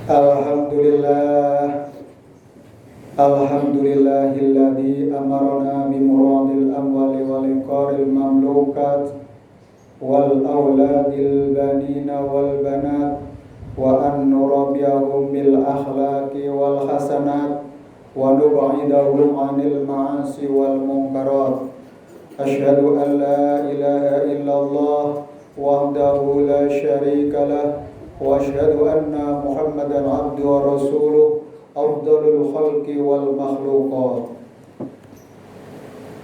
Alhamdulillah, Alhamdulillahilladzi amarna bimuradil amwali wal iqaril mamlukat wal auladil banina wal banat wa an nurabbiyahum bil akhlaqi wal hasanat wa nub'idahum 'anil ma'asi wal munkarat. Asyhadu an la ilaha illallah wahdahu la syarika lah wa asyhadu anna Muhammadan abduhu wa rasuluh afdalul khalqi wal makhluqat.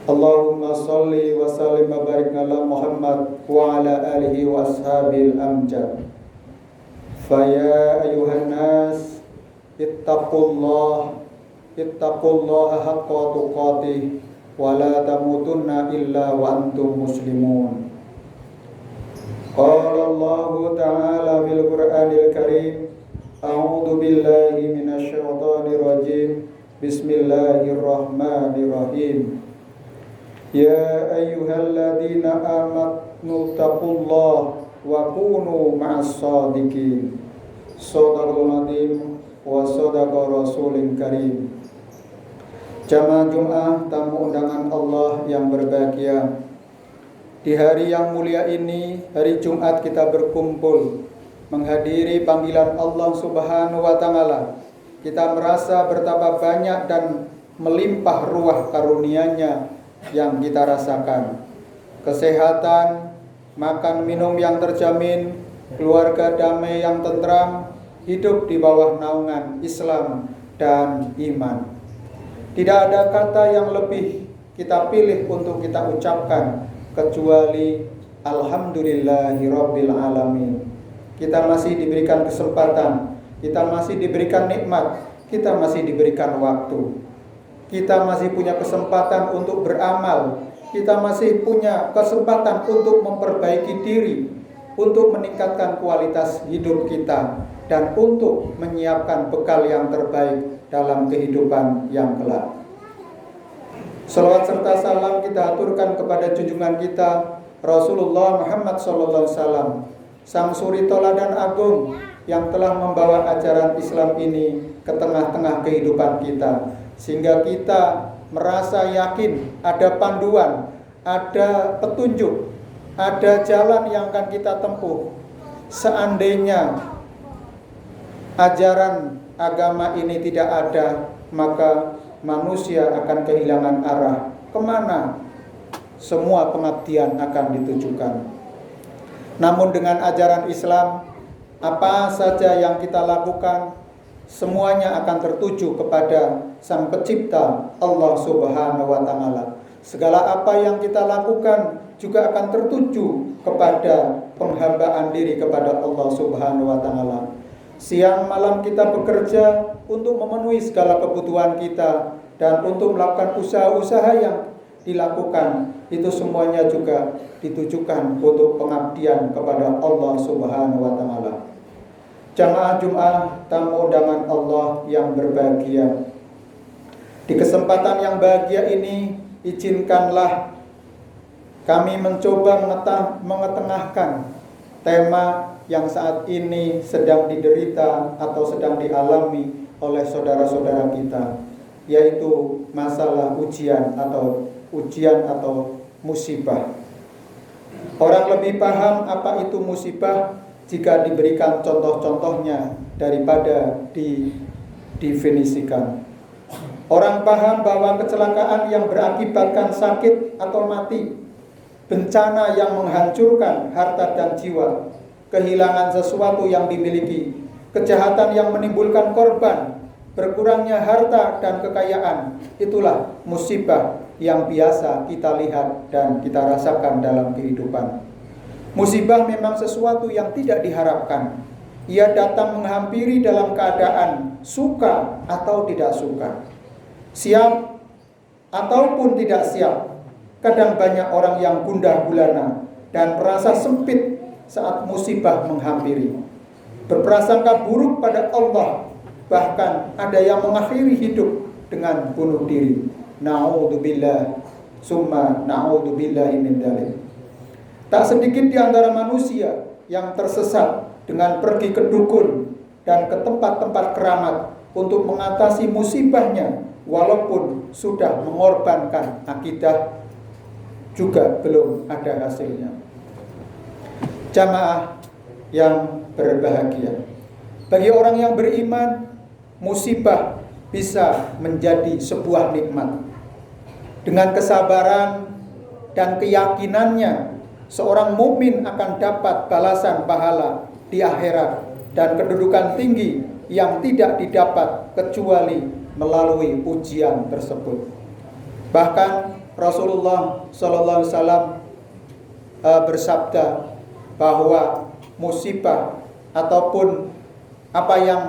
Allahumma salli wa sallim wa barik ala Muhammad wa ala alihi wa ashabil amjad. Faya ayuhan nas ittaqullaha haqqa tuqatih wa la tamutunna illa wa antum muslimun. Qala Allah ta'ala fil Qur'anil Karim, a'udzu billahi minasy syaithanir rajim. Bismillahirrahmanirrahim. Ya ayyuhalladzina amanu taqullaha wa kunu ma'as shadiqin. Shadaqal azim wa shadaqa rasulil karim. Jamaah Jumat, tamu undangan Allah yang berbahagia. Di hari yang mulia ini, hari Jumat, kita berkumpul menghadiri panggilan Allah Subhanahu wa Ta'ala. Kita merasa betapa banyak dan melimpah ruah karunia-Nya yang kita rasakan. Kesehatan, makan minum yang terjamin, keluarga damai yang tentram, hidup di bawah naungan Islam dan iman. Tidak ada kata yang lebih kita pilih untuk kita ucapkan kecuali Alhamdulillahirabbil alamin. Kita masih diberikan kesempatan, kita masih diberikan nikmat, kita masih diberikan waktu. Kita masih punya kesempatan untuk beramal, kita masih punya kesempatan untuk memperbaiki diri, untuk meningkatkan kualitas hidup kita, dan untuk menyiapkan bekal yang terbaik dalam kehidupan yang kelak. Salawat serta salam kita aturkan kepada junjungan kita Rasulullah Muhammad SAW, sang suri toladan agung yang telah membawa ajaran Islam ini ke tengah-tengah kehidupan kita, sehingga kita merasa yakin ada panduan, ada petunjuk, ada jalan yang akan kita tempuh. Seandainya ajaran agama ini tidak ada, maka manusia akan kehilangan arah. Kemana semua pengabdian akan ditujukan. Namun dengan ajaran Islam, apa saja yang kita lakukan, semuanya akan tertuju kepada Sang Pencipta Allah Subhanahu wa Ta'ala. Segala apa yang kita lakukan juga akan tertuju kepada penghambaan diri kepada Allah Subhanahu wa Ta'ala. Siang malam kita bekerja untuk memenuhi segala kebutuhan kita dan untuk melakukan usaha-usaha yang dilakukan, itu semuanya juga ditujukan untuk pengabdian kepada Allah Subhanahu wa Ta'ala. Jamaah Jumat, tamu undangan Allah yang berbahagia. Di kesempatan yang bahagia ini, izinkanlah kami mencoba mengetengahkan tema yang saat ini sedang diderita atau sedang dialami oleh saudara-saudara kita, yaitu masalah ujian atau musibah. Orang lebih paham apa itu musibah jika diberikan contoh-contohnya daripada didefinisikan. Orang paham bahwa kecelakaan yang berakibatkan sakit atau mati, bencana yang menghancurkan harta dan jiwa, kehilangan sesuatu yang dimiliki, kejahatan yang menimbulkan korban, berkurangnya harta dan kekayaan, itulah musibah yang biasa kita lihat dan kita rasakan dalam kehidupan. Musibah memang sesuatu yang tidak diharapkan. Ia datang menghampiri dalam keadaan suka atau tidak suka, siap ataupun tidak siap. Kadang banyak orang yang gundah gulana dan merasa sempit saat musibah menghampiri, berprasangka buruk pada Allah, bahkan ada yang mengakhiri hidup dengan bunuh diri. Na'udzubillah, summa na'udzubillahi min dzalik. Tak sedikit di antara manusia yang tersesat dengan pergi ke dukun, dan ke tempat-tempat keramat untuk mengatasi musibahnya, walaupun sudah mengorbankan akidah, juga belum ada hasilnya. Jamaah yang berbahagia, bagi orang yang beriman, musibah bisa menjadi sebuah nikmat. Dengan kesabaran dan keyakinannya, seorang mukmin akan dapat balasan pahala di akhirat dan kedudukan tinggi yang tidak didapat kecuali melalui ujian tersebut. Bahkan Rasulullah SAW bersabda bahwa musibah ataupun apa yang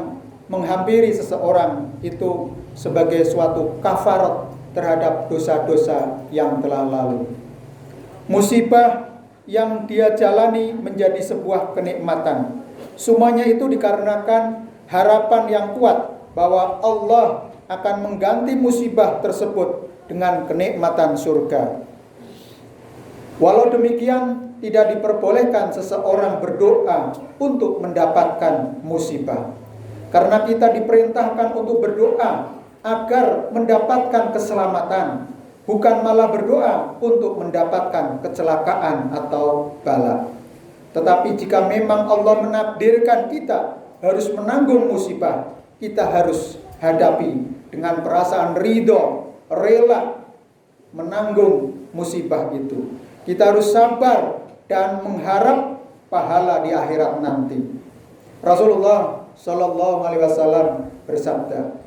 menghampiri seseorang itu sebagai suatu kafarat terhadap dosa-dosa yang telah lalu. Musibah yang dia jalani menjadi sebuah kenikmatan. Semuanya itu dikarenakan harapan yang kuat bahwa Allah akan mengganti musibah tersebut dengan kenikmatan surga. Walau demikian, tidak diperbolehkan seseorang berdoa untuk mendapatkan musibah. Karena kita diperintahkan untuk berdoa agar mendapatkan keselamatan, bukan malah berdoa untuk mendapatkan kecelakaan atau bala. Tetapi jika memang Allah menakdirkan kita harus menanggung musibah, kita harus hadapi dengan perasaan ridho, rela menanggung musibah itu. Kita harus sabar dan mengharap pahala di akhirat nanti. Rasulullah Shallallahu Alaihi Wasallam bersabda,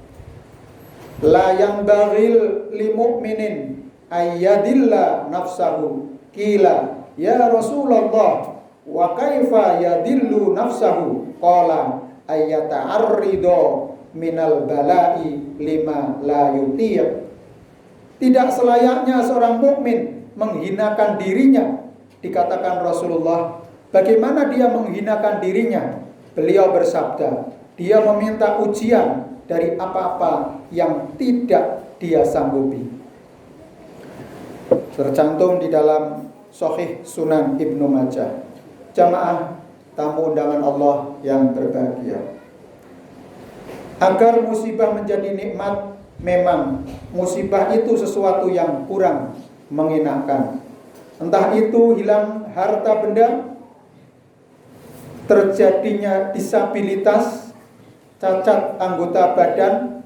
la yang bagil li mu'minin ayyadilla nafsahu. Qila ya Rasulullah wa kaifa yadillu nafsahu? Qala ayyata'arrido minal bala'i lima la yutiq. Tidak selayaknya seorang mukmin menghinakan dirinya. Dikatakan Rasulullah, bagaimana dia menghinakan dirinya? Beliau bersabda, dia meminta ujian dari apa-apa yang tidak dia sanggupi. Tercantum di dalam Sahih Sunan Ibnu Majah. Jamaah tamu undangan Allah yang berbahagia, agar musibah menjadi nikmat, memang musibah itu sesuatu yang kurang mengenakan. Entah itu hilang harta benda, terjadinya disabilitas, cacat anggota badan,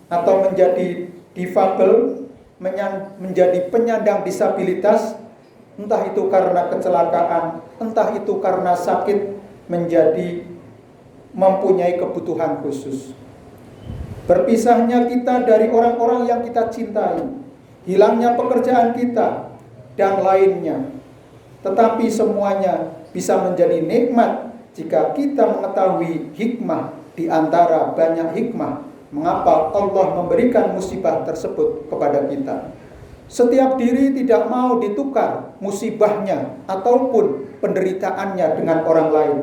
atau menjadi difabel, menjadi penyandang disabilitas, entah itu karena kecelakaan, entah itu karena sakit, menjadi mempunyai kebutuhan khusus. Berpisahnya kita dari orang-orang yang kita cintai, hilangnya pekerjaan kita, dan lainnya. Tetapi semuanya bisa menjadi nikmat jika kita mengetahui hikmah di antara banyak hikmah mengapa Allah memberikan musibah tersebut kepada kita. Setiap diri tidak mau ditukar musibahnya ataupun penderitaannya dengan orang lain,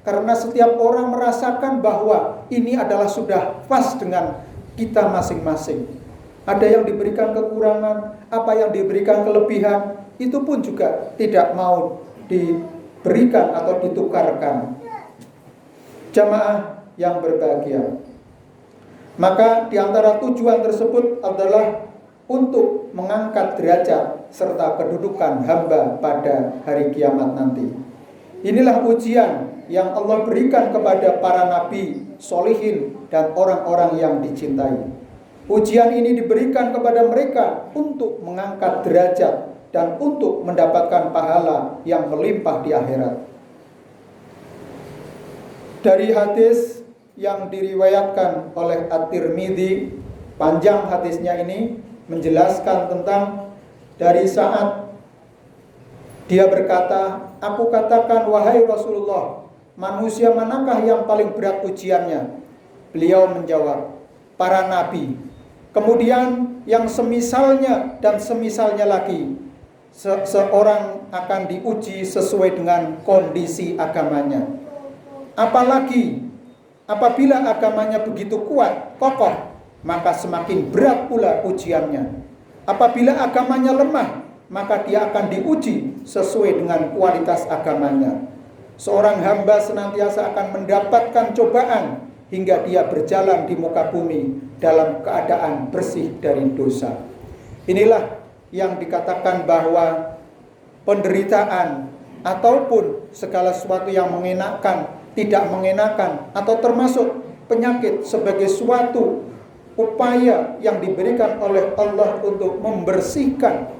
karena setiap orang merasakan bahwa ini adalah sudah pas dengan kita masing-masing. Ada yang diberikan kekurangan, apa yang diberikan kelebihan, itu pun juga tidak mau diberikan atau ditukarkan. Jamaah yang berbahagia, maka di antara tujuan tersebut adalah untuk mengangkat derajat serta kedudukan hamba pada hari kiamat nanti. Inilah ujian yang Allah berikan kepada para nabi, solihin, dan orang-orang yang dicintai. Ujian ini diberikan kepada mereka untuk mengangkat derajat dan untuk mendapatkan pahala yang melimpah di akhirat. Dari hadis yang diriwayatkan oleh At-Tirmidzi, panjang hadisnya ini menjelaskan tentang dari saat dia berkata, aku katakan wahai Rasulullah, manusia manakah yang paling berat ujiannya? Beliau menjawab, para nabi. Kemudian yang semisalnya dan semisalnya lagi, seorang akan diuji sesuai dengan kondisi agamanya. Apalagi apabila agamanya begitu kuat, kokoh, maka semakin berat pula ujiannya. Apabila agamanya lemah, maka dia akan diuji sesuai dengan kualitas agamanya. Seorang hamba senantiasa akan mendapatkan cobaan hingga dia berjalan di muka bumi dalam keadaan bersih dari dosa. Inilah yang dikatakan bahwa penderitaan ataupun segala sesuatu yang mengenakan, tidak mengenakan, atau termasuk penyakit sebagai suatu upaya yang diberikan oleh Allah untuk membersihkan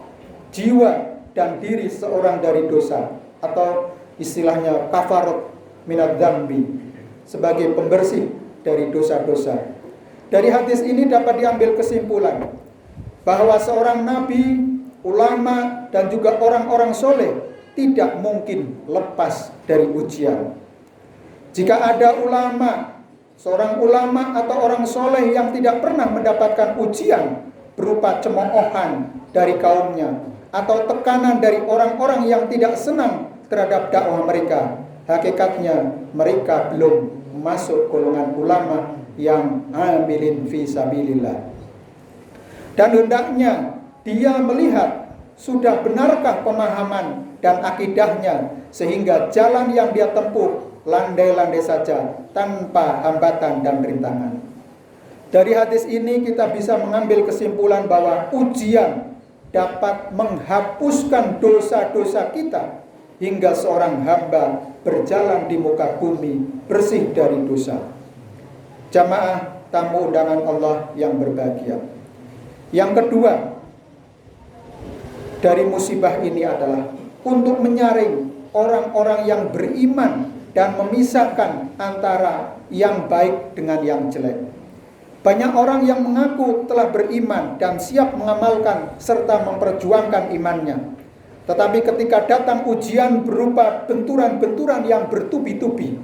jiwa dan diri seorang dari dosa, atau istilahnya kafarat minadz dzambi, sebagai pembersih dari dosa-dosa. Dari hadis ini dapat diambil kesimpulan bahwa seorang nabi, ulama, dan juga orang-orang soleh tidak mungkin lepas dari ujian. Jika ada ulama, seorang ulama atau orang soleh yang tidak pernah mendapatkan ujian berupa cemoohan dari kaumnya atau tekanan dari orang-orang yang tidak senang terhadap dakwah mereka, hakikatnya mereka belum masuk golongan ulama yang amilin fi sabilillah. Dan hendaknya dia melihat sudah benarkah pemahaman dan akidahnya, sehingga jalan yang dia tempuh landai-landai saja tanpa hambatan dan rintangan. Dari hadis ini kita bisa mengambil kesimpulan bahwa ujian dapat menghapuskan dosa-dosa kita hingga seorang hamba berjalan di muka bumi bersih dari dosa. Jamaah tamu undangan Allah yang berbahagia. Yang kedua dari musibah ini adalah untuk menyaring orang-orang yang beriman dan memisahkan antara yang baik dengan yang jelek. Banyak orang yang mengaku telah beriman dan siap mengamalkan serta memperjuangkan imannya. Tetapi ketika datang ujian berupa benturan-benturan yang bertubi-tubi,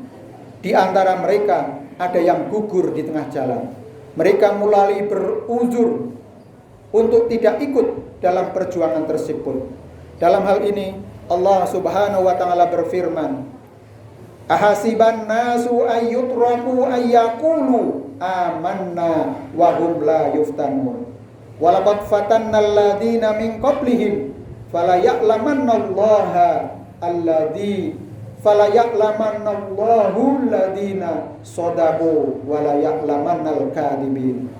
di antara mereka ada yang gugur di tengah jalan. Mereka mulai beruzur untuk tidak ikut dalam perjuangan tersebut. Dalam hal ini Allah Subhanahu wa taala berfirman, "Ahasiban nasu ayyutraku ayyaqulu amanna wa hum la yuftanun. Walaqad fatannal ladzina min qablihim fala ya'lamannallaha alladzi fala ya'lamannallahu alladzina shadaqu wa la ya'lamannal kadhibin."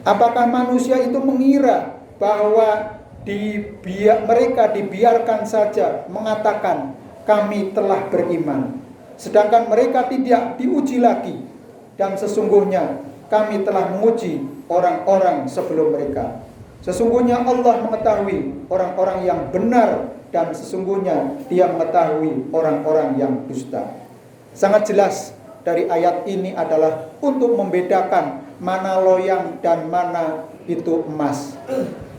Apakah manusia itu mengira bahwa mereka dibiarkan saja mengatakan kami telah beriman, sedangkan mereka tidak diuji lagi, dan sesungguhnya kami telah menguji orang-orang sebelum mereka. Sesungguhnya Allah mengetahui orang-orang yang benar, dan sesungguhnya Dia mengetahui orang-orang yang dusta. Sangat jelas dari ayat ini adalah untuk membedakan mana loyang dan mana itu emas,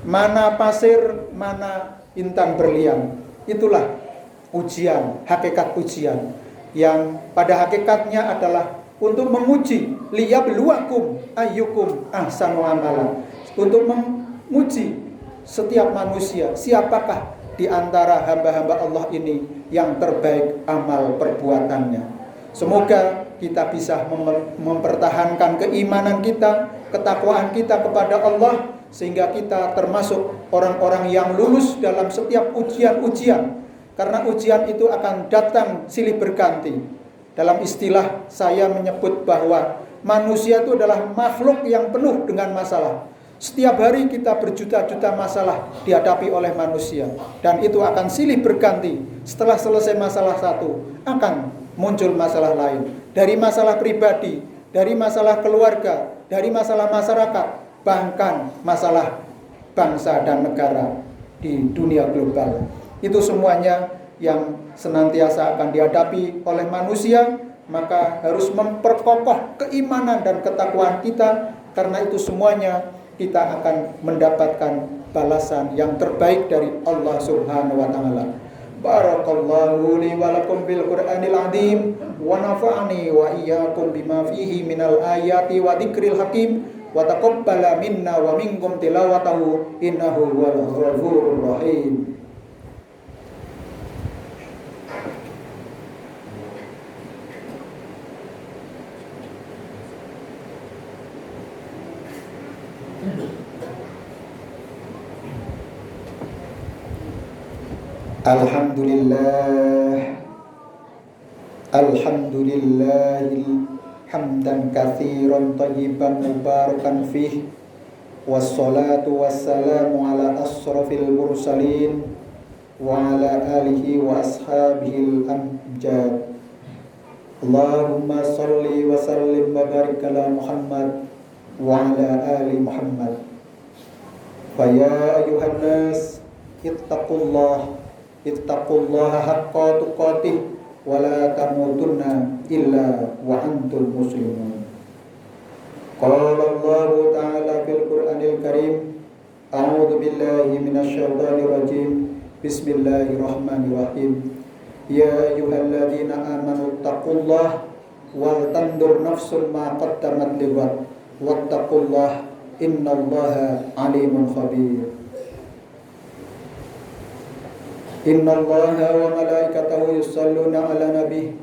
mana pasir, mana intan berlian. Itulah ujian, hakikat ujian, yang pada hakikatnya adalah untuk menguji, liyabluwakum ayyukum ahsanu amala, untuk menguji setiap manusia siapakah di antara hamba-hamba Allah ini yang terbaik amal perbuatannya. Semoga kita bisa mempertahankan keimanan kita, ketakwaan kita kepada Allah, sehingga kita termasuk orang-orang yang lulus dalam setiap ujian-ujian. Karena ujian itu akan datang silih berganti. Dalam istilah saya menyebut bahwa manusia itu adalah makhluk yang penuh dengan masalah. Setiap hari kita berjuta-juta masalah dihadapi oleh manusia, dan itu akan silih berganti. Setelah selesai masalah satu, akan muncul masalah lain. Dari masalah pribadi, dari masalah keluarga, dari masalah masyarakat, bahkan masalah bangsa dan negara di dunia global. Itu semuanya yang senantiasa akan dihadapi oleh manusia. Maka harus memperkokoh keimanan dan ketakwaan kita, karena itu semuanya kita akan mendapatkan balasan yang terbaik dari Allah Subhanahu wa taala. Barakallahu li wa lakum bil Qur'anil azim wa nafa'ani wa iyyakum bima fihi minal ayati wa dzikril hakim wa taqabbala minna wa minkum tilawatahu innahu huwal ghafurur rahim. Alhamdulillah, Alhamdulillahil hamdan katsiran thayyiban mubarakan fih. Wassalatu wassalamu ala asrafil mursalin wa ala alihi wa ashabihil amjad. Allahumma salli wa sallim wa barik ala Muhammad wa ala ali Muhammad. Fa ya ayuhan nas ittaqullaha haqqa tuqatih wa la tamutunna illa wa antum muslimun. Qala Allah ta'ala fil Qur'anil Karim, a'udzu billahi minasy syaithanir rajim. Bismillahirrahmanirrahim. Ya ayyuhalladzina amanu taqullaha wal tandur nafsun ma qaddamat lighad wattaqullaha innallaha alimun khabir. Innallaha wa malaikatahu yusholluna 'alan nabi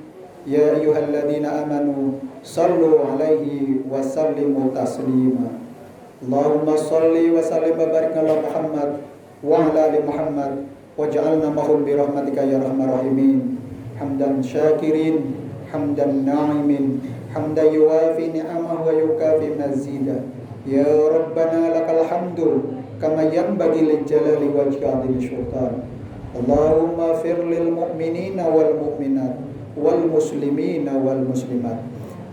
ya ayyuhalladzina amanu sallu 'alaihi wa sallimu taslima. Allahumma shalli wa sallim wa barik ala Muhammad wa ala ali Muhammad waj'alna mahum bi rahmatika ya arhamar rahimin. Hamdan syakirin, hamdan na'imin, hamdan yuwafi ni'amahu wa yukafi mazida. Ya Rabbana lakal hamdu kama yanbaghi li jalali wajhika dzil sultan. Allahumma fir lil mu'minina wal mu'minat wal muslimina wal muslimat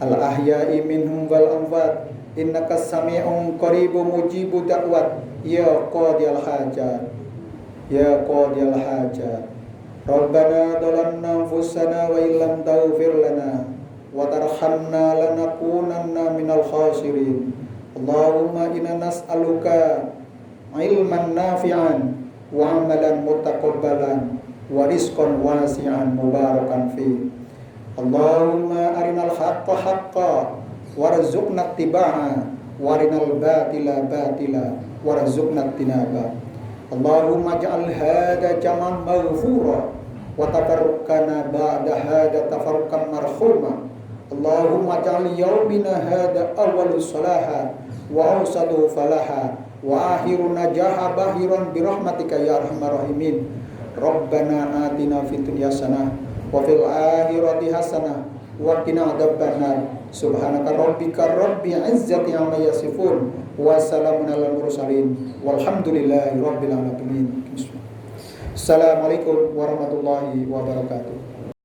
al ahya'i minhum wal amwat innaka sami'un qaribun mujibu da'wat ya qadiyal hajat ya qadiyal hajat. Rabbana dhalamna anfusana wa illam taghfir lana wa tarhamna lanakunanna minal khasirin. Allahumma inna nas'aluka ilman nafi'an wa amalan mutaqabbalan wa rizqan wasi'an mubarakan fi. Allahumma arinal haqqa haqqa warzuqna ittiba'a wa arinal batila batila warzuqna ijtinaba. Allahumma ij'al hadha jam'an maghfura wa tafarraqana ba'da hadha tafarruqan marhuma. Allahumma ij'al yawmina hadha awwalus salaha wa awsatuhu falaha wa akhiru najaha bahiran birahmatika ya arhamar rahimin. Rabbana atina fid dunya hasanah wa fil akhirati hasanah wa qina adzabannar. Subhanaka rabbika rabbil izzati amma yasifun wa salamun alal mursalin walhamdulillahi rabbil alamin. Assalamualaikum warahmatullahi wabarakatuh.